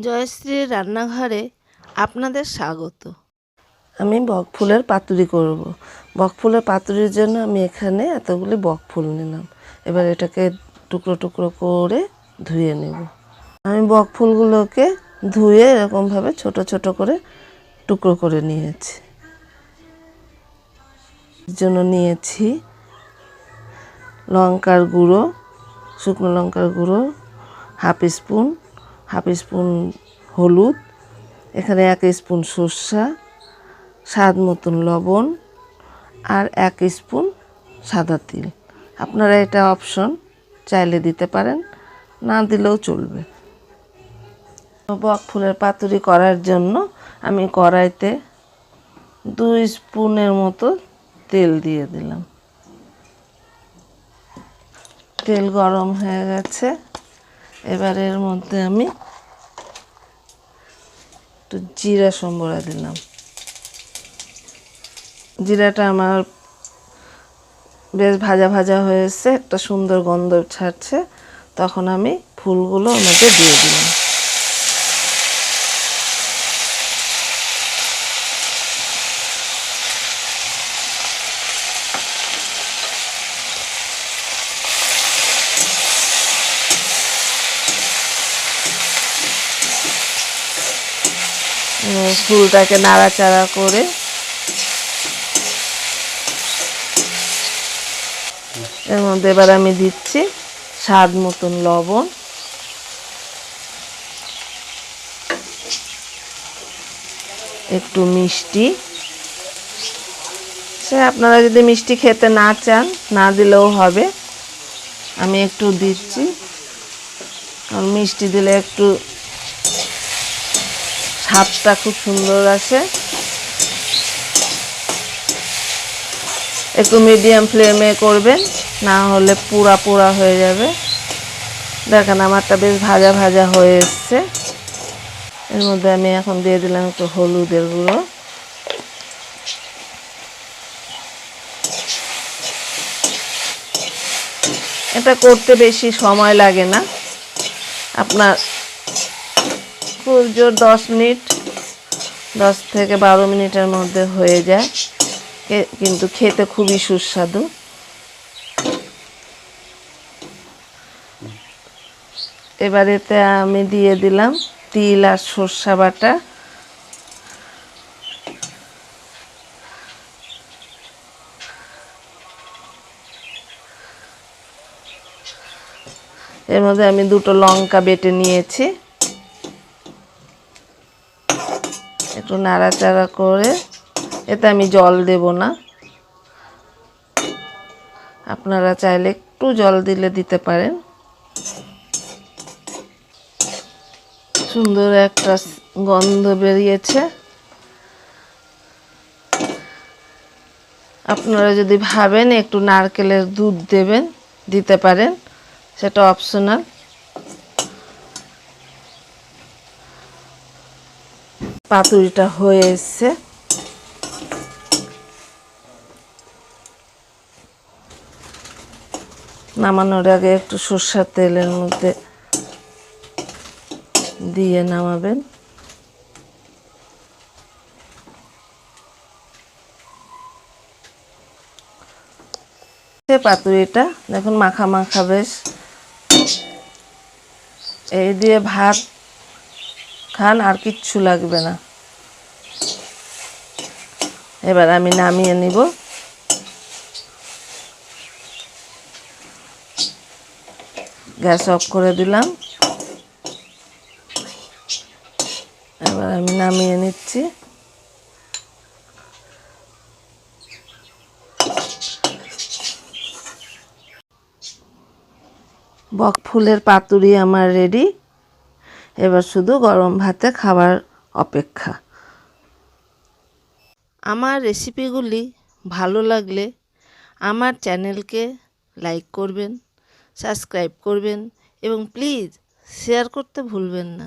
জয়শ্রীর রান্নাঘরে আপনাদের স্বাগত। আমি বকফুলের পাতুরি করব। বকফুলের পাতুরির জন্য আমি এখানে এতগুলি বকফুল নিলাম। এবার এটাকে টুকরো টুকরো করে ধুয়ে নেব। আমি বকফুলগুলোকে ধুয়ে এরকমভাবে ছোট ছোট করে টুকরো করে নিয়েছি। এর জন্য নিয়েছি লঙ্কার গুঁড়ো, শুকনো লঙ্কার গুঁড়ো হাফ স্পুন হলুদ, এখানে 1 স্পুন সরষা, স্বাদ মতন লবণ আর 1 স্পুন সাদা তিল। আপনারা এটা অপশন, চাইলে দিতে পারেন, না দিলেও চলবে। বকফুলের পাতুরি করার জন্য আমি কড়াইতে 2 স্পুনের মতো তেল দিয়ে দিলাম। তেল গরম হয়ে গেছে। এবার এর মধ্যে আমি একটু জিরা সম্বরা দিলাম। জিরাটা আমার বেশ ভাজা ভাজা হয়েছে, একটা সুন্দর গন্ধ ছাড়ছে। তখন আমি ফুলগুলো ওর মধ্যে দিয়ে দিলাম। ফুলটাকে নাড়াচাড়া করে এর মধ্যে এবার আমি দিচ্ছি স্বাদ মতন লবণ, একটু মিষ্টি। সে আপনারা যদি মিষ্টি খেতে না চান, না দিলেও হবে, আমি একটু দিচ্ছি, কারণ মিষ্টি দিলে একটু স্বাদটা খুব সুন্দর আসে। একটু মিডিয়াম ফ্লেমে করবেন, না হলে পুরা পুরা হয়ে যাবে। দেখেন আমারটা বেশ ভাজা ভাজা হয়ে এসছে। এর মধ্যে আমি এখন দিয়ে দিলাম একটু হলুদের গুঁড়ো, এটা করতে বেশি সময় লাগে না, আপনার খুব জোর 10 মিনিট, 10 থেকে 12 মিনিটের মধ্যে হয়ে যায়, কিন্তু খেতে খুবই সুস্বাদু। এবার এতে আমি দিয়ে দিলাম তিল আর সরষা বাটা। এর মধ্যে আমি 2টো লঙ্কা বেটে নিয়েছি। একটু নাড়াচাড়া করে, এতে আমি জল দেব না, আপনারা চাইলে একটু জল দিলে দিতে পারেন। সুন্দর একটা গন্ধ বেরিয়েছে। আপনারা যদি ভাবেন একটু নারকেলের দুধ দেবেন, দিতে পারেন, সেটা অপশনাল। পাতুরিটা হয়ে এসছে। নামানোর আগে একটু সরষের তেলের মধ্যে দিয়ে নামাবেন। পাতুরিটা দেখুন মাখা মাখা বেশ। এই দিয়ে ভাত খান, আর কিচ্ছু লাগবে না। এবার আমি নামিয়ে নিব। গ্যাস অফ করে দিলাম। এবার আমি নামিয়ে নিচ্ছি। বকফুলের পাতুরি আমার রেডি। এবার শুধু গরম ভাতে খাবার অপেক্ষা। আমার রেসিপিগুলি ভালো লাগলে আমার চ্যানেলকে লাইক করবেন, সাবস্ক্রাইব করবেন এবং প্লিজ শেয়ার করতে ভুলবেন না।